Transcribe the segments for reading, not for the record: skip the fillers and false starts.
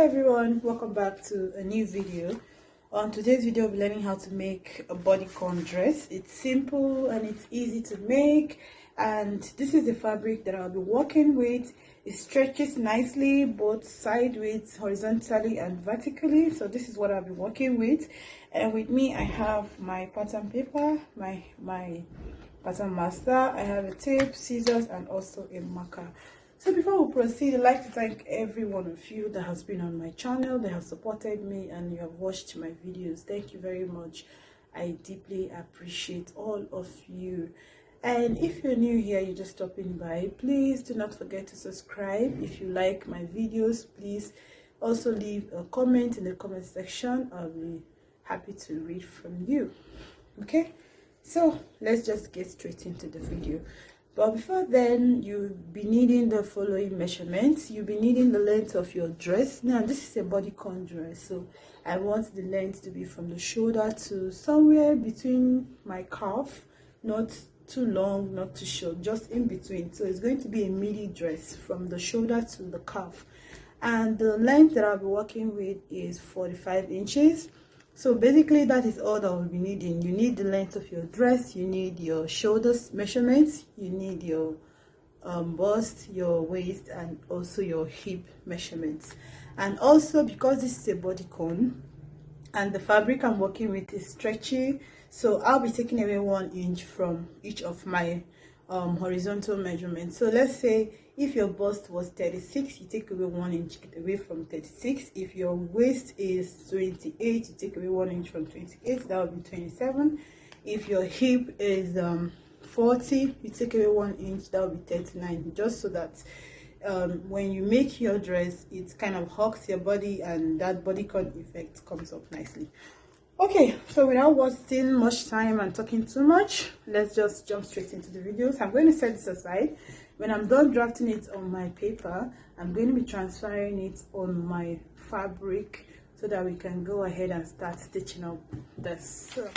everyone, welcome back to a new video. On today's video, we'll be learning how to make a bodycon dress. It's simple and it's easy to make, and this is the fabric that I'll be working with. It stretches nicely both sideways, horizontally and vertically. So this is what I'll be working with. And with me I have my pattern paper, my pattern master. I have a tape, scissors, and also a marker. So before we proceed, I'd like to thank every one of you that has been on my channel, that has supported me, and you have watched my videos. Thank you very much. I deeply appreciate all of you. And if you're new here, you're just stopping by, please do not forget to subscribe. If you like my videos, please also leave a comment in the comment section. I'll be happy to read from you. Okay, so let's just get straight into the video. But before then, you'll be needing the following measurements. You'll be needing the length of your dress. Now, this is a bodycon dress, so I want the length to be from the shoulder to somewhere between my calf, not too long, not too short, just in between. So it's going to be a midi dress from the shoulder to the calf. And the length that I'll be working with is 45 inches. So basically that is all that we'll be needing. You need the length of your dress, you need your shoulders measurements, you need your bust, your waist, and also your hip measurements. And also, because this is a bodycon and the fabric I'm working with is stretchy, so I'll be taking away 1 inch from each of my horizontal measurements. So let's say if your bust was 36, you take away 1 inch away from 36. If your waist is 28, you take away 1 inch from 28, that would be 27. If your hip is 40, you take away 1 inch, that would be 39, just so that when you make your dress, it kind of hugs your body and that bodycon effect comes up nicely. Okay, so without wasting much time and talking too much, let's just jump straight into the videos. I'm going to set this aside. When I'm done drafting it on my paper, I'm going to be transferring it on my fabric so that we can go ahead and start stitching up this. So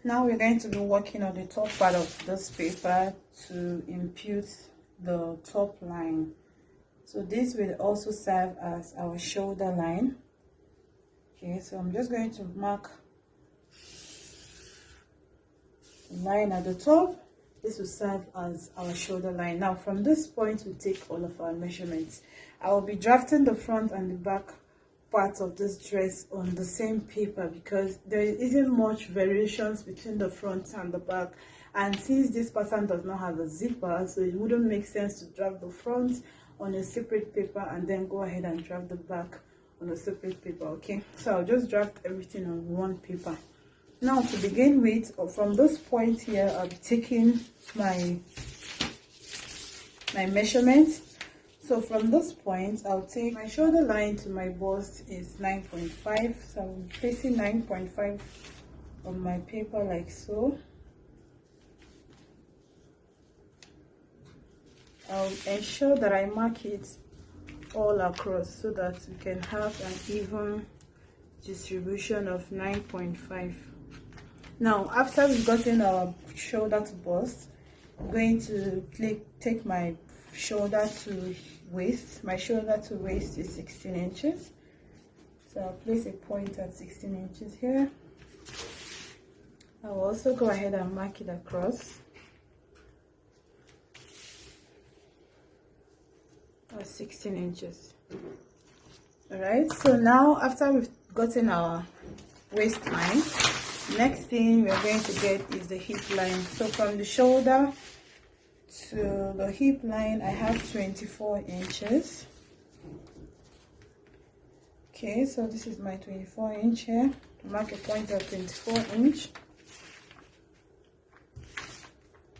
now we're going to be working on the top part of this paper to impute the top line. So this will also serve as our shoulder line. Okay, so I'm just going to mark the line at the top. This will serve as our shoulder line. Now from this point, we take all of our measurements. I will be drafting the front and the back parts of this dress on the same paper because there isn't much variations between the front and the back. And since this pattern does not have a zipper, so it wouldn't make sense to draft the front on a separate paper and then go ahead and draft the back on a separate paper. Okay, so I'll just draft everything on one paper. Now to begin with, from this point here, I'll be taking my measurements. So from this point, I'll take my shoulder line to my bust is 9.5. So I'm placing 9.5 on my paper like so. I'll ensure that I mark it all across so that we can have an even distribution of 9.5. Now after we've gotten our shoulder to bust, I'm going to take my shoulder to waist. My shoulder to waist is 16 inches. So I'll place a point at 16 inches here. I'll also go ahead and mark it across. 16 inches. All right, so now after we've gotten our waistline, next thing we're going to get is the hip line. So from the shoulder to the hip line, I have 24 inches. Okay, so this is my 24 inch here. Mark a point at 24 inch.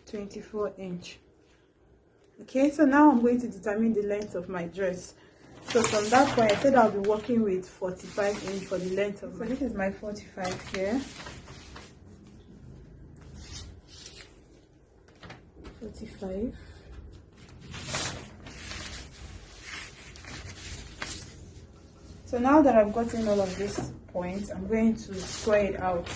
24 inch. Okay, so now I'm going to determine the length of my dress. So from that point, I said I'll be working with 45 inch for the length of my. So this is my 45 here. 45. So now that I've gotten all of these points, I'm going to square it out.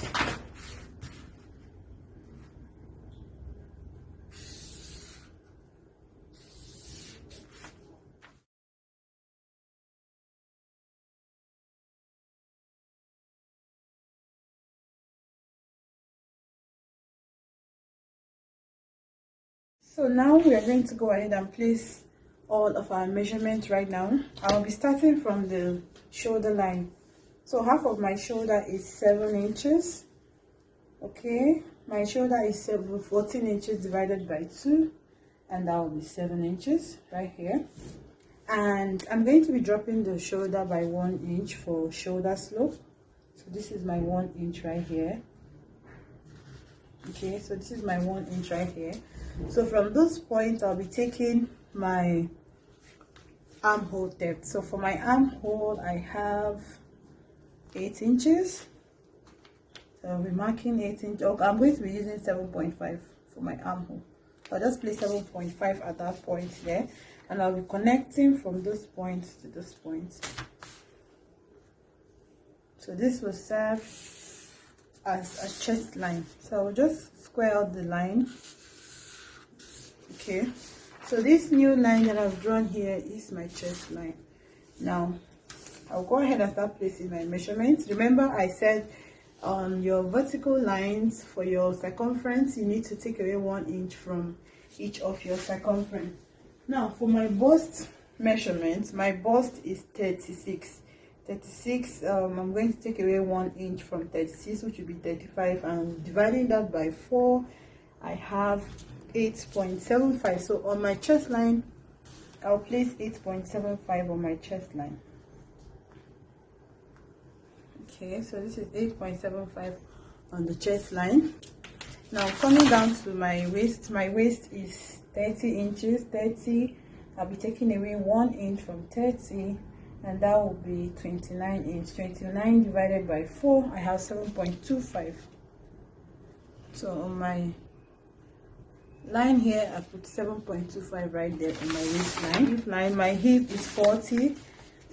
So now we are going to go ahead and place all of our measurements right now. I'll be starting from the shoulder line. So half of my shoulder is 7 inches. Okay, my shoulder is 14 inches divided by 2, and that will be 7 inches right here. And I'm going to be dropping the shoulder by 1 inch for shoulder slope. So this is my 1 inch right here. Okay, so this is my 1 inch right here. So from those points, I'll be taking my armhole depth. So for my armhole, I have 8 inches. So I'll be marking 8 inches. Okay, I'm going to be using 7.5 for my armhole. I'll just place 7.5 at that point there, and I'll be connecting from those points to those points. So this will serve as a chest line. So I'll just square out the line. Okay, so this new line that I've drawn here is my chest line. Now I'll go ahead and start placing my measurements. Remember, I said on your vertical lines for your circumference, you need to take away 1 inch from each of your circumference. Now for my bust measurement, my bust is 36. I'm going to take away 1 inch from 36, which will be 35, and dividing that by 4, I have 8.75. So on my chest line, I'll place 8.75 on my chest line. Okay, so this is 8.75 on the chest line. Now coming down to my waist is 30 inches. 30, I'll be taking away 1 inch from 30, and that will be 29 inch. 29 divided by 4, I have 7.25. So on my line here, I put 7.25 right there on my waistline. My hip is 40.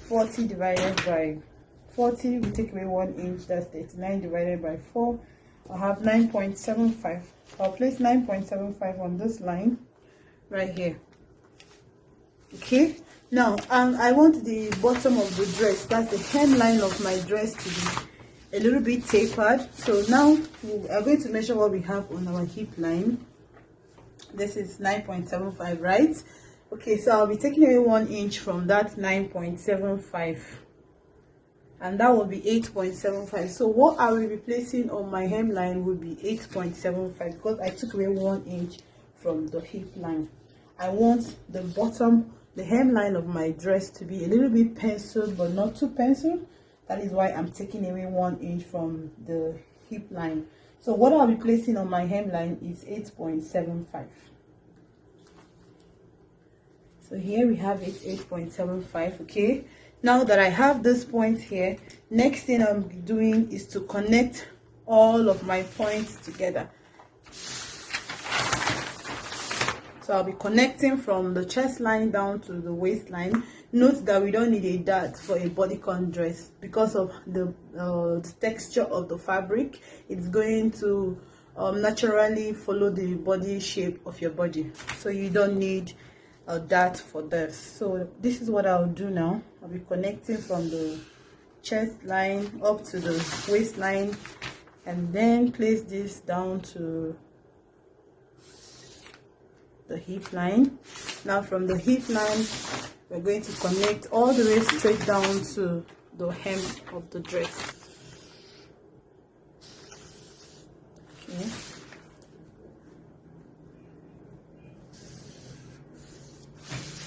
40 divided by 40, we take away 1 inch, that's 39 divided by 4. I have 9.75. I'll place 9.75 on this line right here. Okay, now I want the bottom of the dress, that's the hemline of my dress, to be a little bit tapered. So now we are going to measure what we have on our hip line. This is 9.75, right? Okay, so I'll be taking away 1 inch from that 9.75, and that will be 8.75. So what I will be placing on my hemline will be 8.75, because I took away 1 inch from the hip line. I want the bottom, the hemline of my dress, to be a little bit penciled, but not too penciled. That is why I'm taking away 1 inch from the hip line. So what I'll be placing on my hemline is 8.75. So here we have it, 8.75. Okay, now that I have this point here, next thing I'm doing is to connect all of my points together. So I'll be connecting from the chest line down to the waistline. Note that we don't need a dart for a bodycon dress because of the texture of the fabric. It's going to naturally follow the body shape of your body, so you don't need a dart for this. So this is what I'll do now. I'll be connecting from the chest line up to the waistline, and then place this down to the hip line. Now from the hip line, we're going to connect all the way straight down to the hem of the dress. Okay.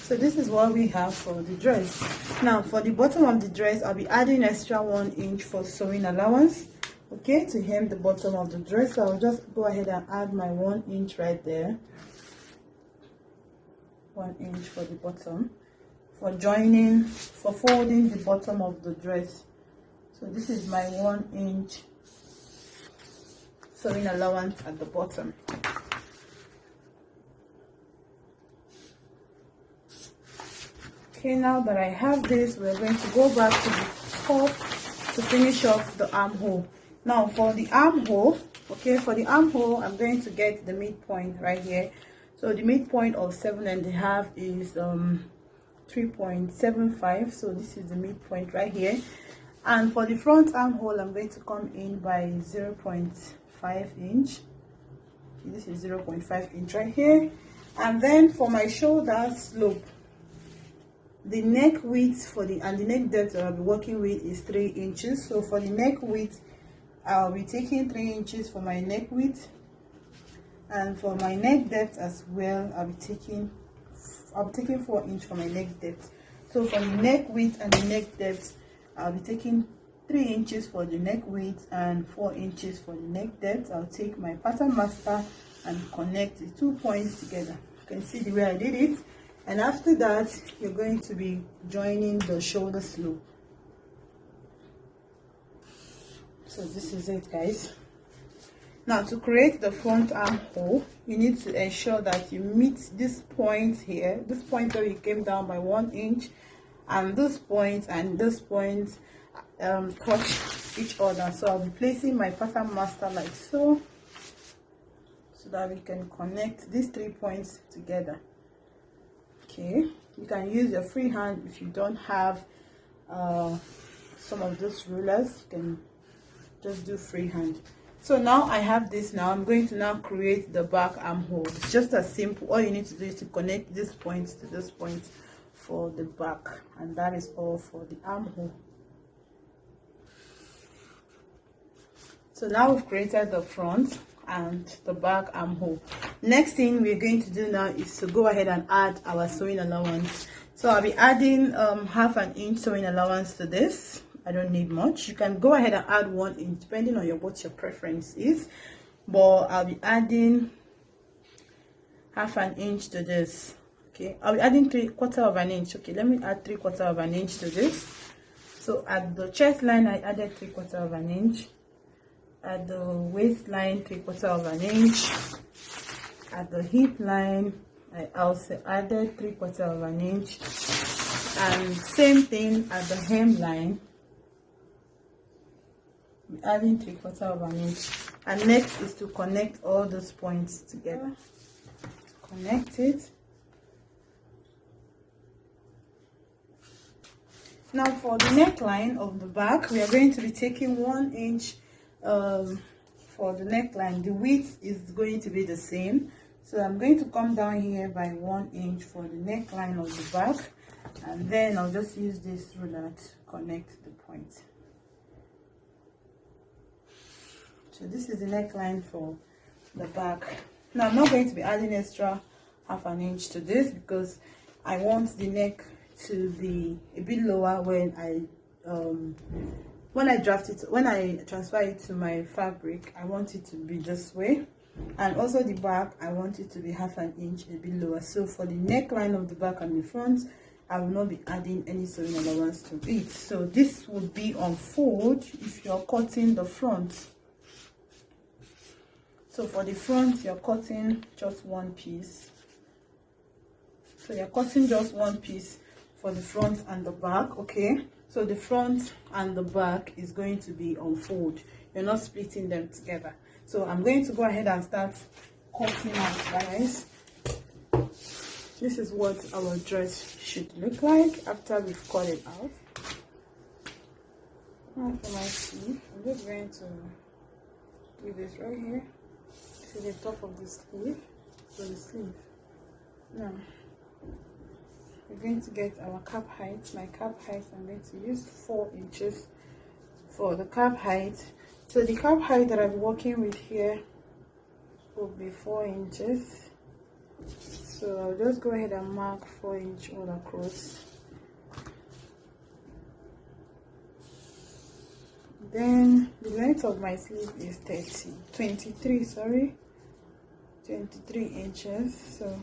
So this is what we have for the dress. Now for the bottom of the dress, I'll be adding extra 1 inch for sewing allowance, okay, to hem the bottom of the dress. So I'll just go ahead and add my 1 inch right there. 1 inch for the bottom, for joining, for folding the bottom of the dress. So this is my 1 inch sewing allowance at the bottom. Okay, now that I have this, we're going to go back to the top to finish off the armhole. Now for the armhole, okay, for the armhole, I'm going to get the midpoint right here. So the midpoint of 7.5 is 3.75. So this is the midpoint right here. And for the front armhole, I'm going to come in by 0.5 inch. This is 0.5 inch right here. And then for my shoulder slope, the neck width and the neck depth that I'll be working with is 3 inches. So for the neck width, I'll be taking 3 inches for my neck width, and for my neck depth as well, I'll be taking 4 inches for my neck depth. So for the neck width and the neck depth, I'll be taking 3 inches for the neck width and 4 inches for the neck depth. I'll take my pattern master and connect the 2 points together. You can see the way I did it. And after that, you're going to be joining the shoulder slope. So this is it, guys. Now, to create the front armhole, you need to ensure that you meet this point here, this point where you came down by 1 inch, and this point touch each other. So I'll be placing my pattern master like so that we can connect these 3 points together. Okay, you can use your free hand if you don't have some of those rulers. You can just do freehand. So now I have this. Now I'm going to now create the back armhole. It's just as simple. All you need to do is to connect this point to this point for the back, and that is all for the armhole. So now we've created the front and the back armhole. Next thing we're going to do now is to go ahead and add our sewing allowance. So I'll be adding 1/2 inch sewing allowance to this. I don't need much. You can go ahead and add 1 inch depending on what your preference is, but I'll be adding 1/2 inch to this. Okay, I'll be adding 3/4 inch. Okay, let me add 3/4 inch to this. So at the chest line, I added 3/4 inch. At the waistline, 3/4 inch. At the hip line, I also added 3/4 inch, and same thing at the hemline, adding 3/4 inch. And next is to connect all those points together. Connect it. Now for the neckline of the back, we are going to be taking 1 inch for the neckline. The width is going to be the same, so I'm going to come down here by 1 inch for the neckline of the back, and then I'll just use this ruler to connect the point. So this is the neckline for the back. Now I'm not going to be adding extra 1/2 inch to this because I want the neck to be a bit lower when I transfer it to my fabric. I want it to be this way, and also the back, I want it to be 1/2 inch a bit lower. So for the neckline of the back and the front, I will not be adding any sewing allowance to it. So this would be on fold if you're cutting the front. So for the front, you're cutting just 1 piece. So you're cutting just 1 piece for the front and the back. Okay, so the front and the back is going to be on fold. You're not splitting them together. So I'm going to go ahead and start cutting out, guys. This is what our dress should look like after we've cut it out. Now for my sleeve, I'm just going to do this right here to the top of the sleeve. So the sleeve. Now we're going to get our cap height. My cap height, I'm going to use 4 inches for the cap height. So the cap height that I'm working with here will be 4 inches. So I'll just go ahead and mark 4 inch all across. Then the length of my sleeve is 23 inches. So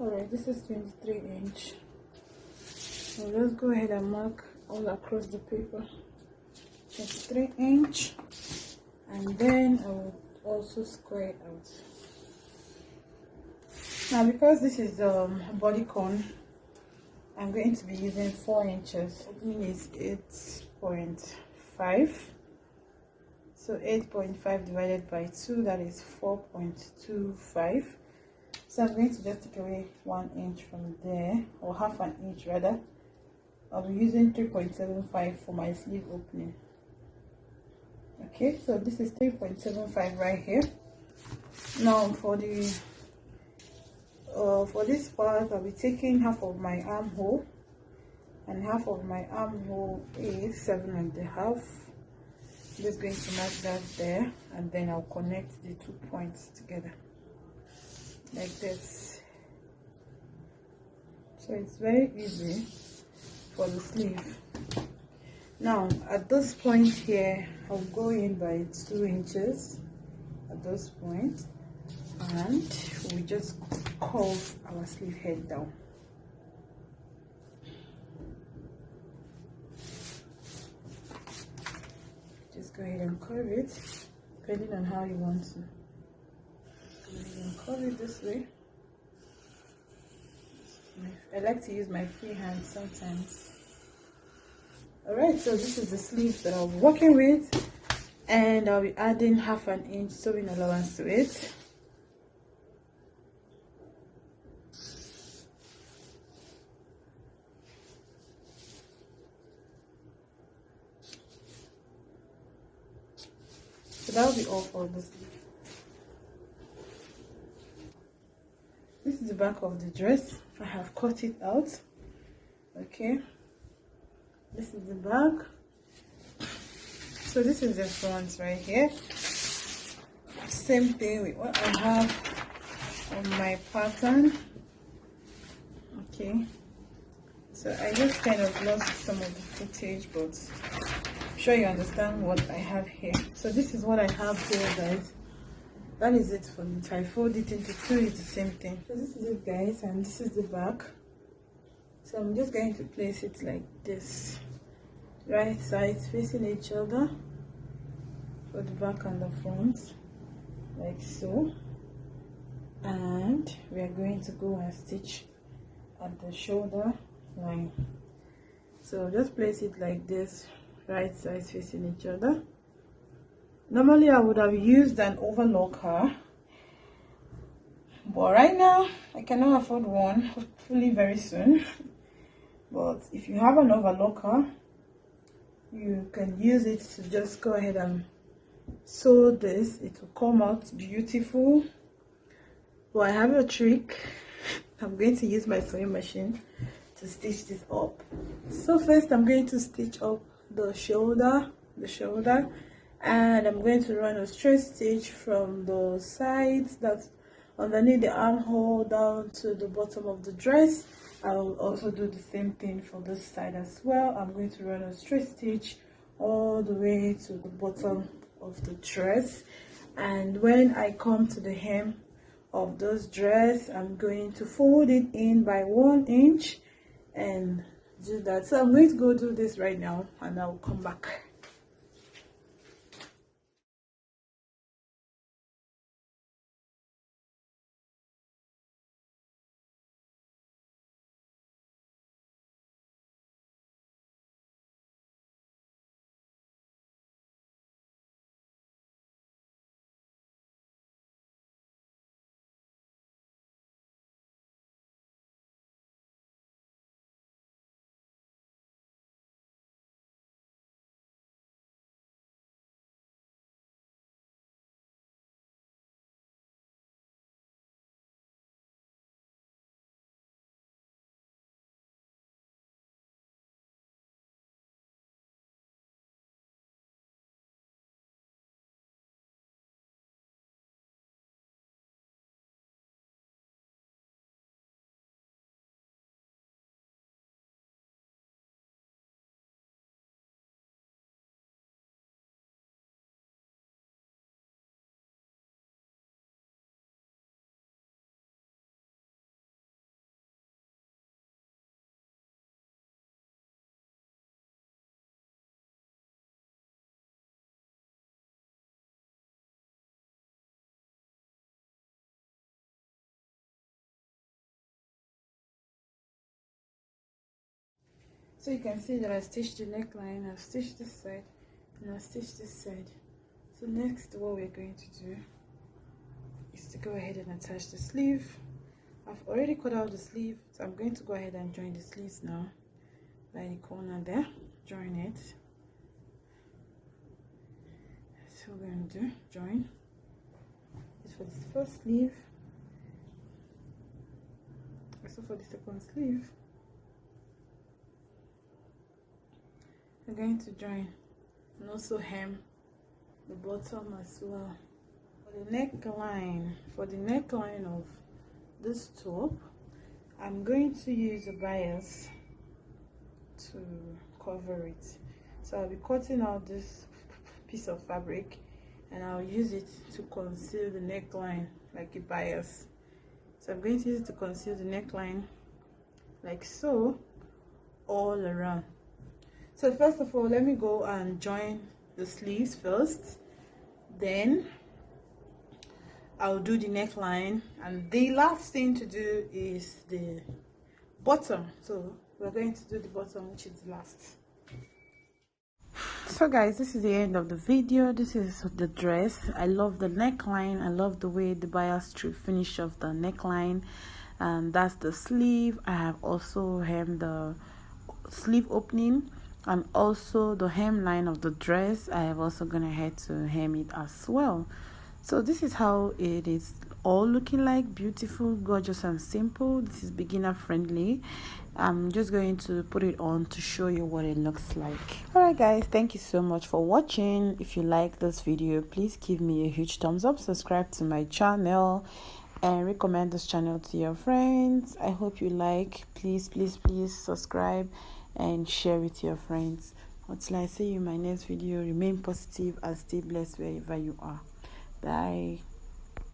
alright, this is 23 inch. So let's go ahead and mark all across the paper 23 inch, and then I will also square it out. Now because this is bodycon, I'm going to be using 4 inches. Opening is 8.5. So 8.5 divided by 2, that is 4.25. So I'm going to just take away 1 inch from there, or 1/2 inch rather. I'll be using 3.75 for my sleeve opening. Okay, so this is 3.75 right here. Now for this part, I'll be taking half of my armhole, and half of my armhole is 7.5. Just going to mark that there, and then I'll connect the 2 points together like this. So it's very easy for the sleeve. Now at this point here, I'll go in by 2 inches at this point, and we just curve our sleeve head down. Just go ahead and curve it, depending on how you want to. Go ahead and curve it this way. I like to use my free hand sometimes. Alright, so this is the sleeve that I'll be working with, and I'll be adding 1/2 inch sewing allowance to it. So that will be all for the sleeve. This is the back of the dress. I have cut it out. Okay, this is the back. So this is the front right here. Same thing with what I have on my pattern. Okay, so I just kind of lost some of the footage, but I'm sure you understand what I have here. So this is what I have here, guys. That is it for me. If I fold it into 2, it's the same thing. So this is it, guys, and this is the back. So I'm just going to place it like this, right sides facing each other for the back and the front, like so. And we are going to go and stitch at the shoulder line. So just place it like this, right sides facing each other. Normally I would have used an overlocker, but right now I cannot afford one, hopefully very soon. But if you have an overlocker, you can use it to just go ahead and sew this. It will come out beautiful. But I have a trick. I'm going to use my sewing machine to stitch this up. So first I'm going to stitch up the shoulder, and I'm going to run a straight stitch from the sides that's underneath the armhole down to the bottom of the dress. I will also do the same thing for this side as well. I'm going to run a straight stitch all the way to the bottom of the dress, and when I come to the hem of this dress, I'm going to fold it in by 1 inch and do that. So I'm going to go do this right now, and I'll come back. So you can see that I stitched the neckline, I've stitched this side, and I've stitched this side. So next, what we're going to do is to go ahead and attach the sleeve. I've already cut out the sleeve, so I'm going to go ahead and join the sleeves now by the corner there. Join it. So we're going to do join. It for this first sleeve, also for the second sleeve. We're going to join and also hem the bottom as well. For the neckline of this top, I'm going to use a bias to cover it. So I'll be cutting out this piece of fabric and I'll use it to conceal the neckline like a bias. So I'm going to use it to conceal the neckline like so all around. So first of all, let me go and join the sleeves first, then I'll do the neckline, and the last thing to do is the bottom. So we're going to do the bottom, which is last. So guys, this is the end of the video. This is the dress. I love the neckline. I love the way the bias strip finish of the neckline, and that's the sleeve. I have also hemmed the sleeve opening and also the hemline of the dress. I have also gone ahead to hem it as well. So this is how it is all looking like. Beautiful, gorgeous, and simple. This is beginner friendly. I'm just going to put it on to show you what it looks like. Alright guys, thank you so much for watching. If you like this video, please give me a huge thumbs up, subscribe to my channel, and recommend this channel to your friends. I hope you like. Please subscribe and share with your friends. Until I see you in my next video, remain positive and stay blessed wherever you are. Bye.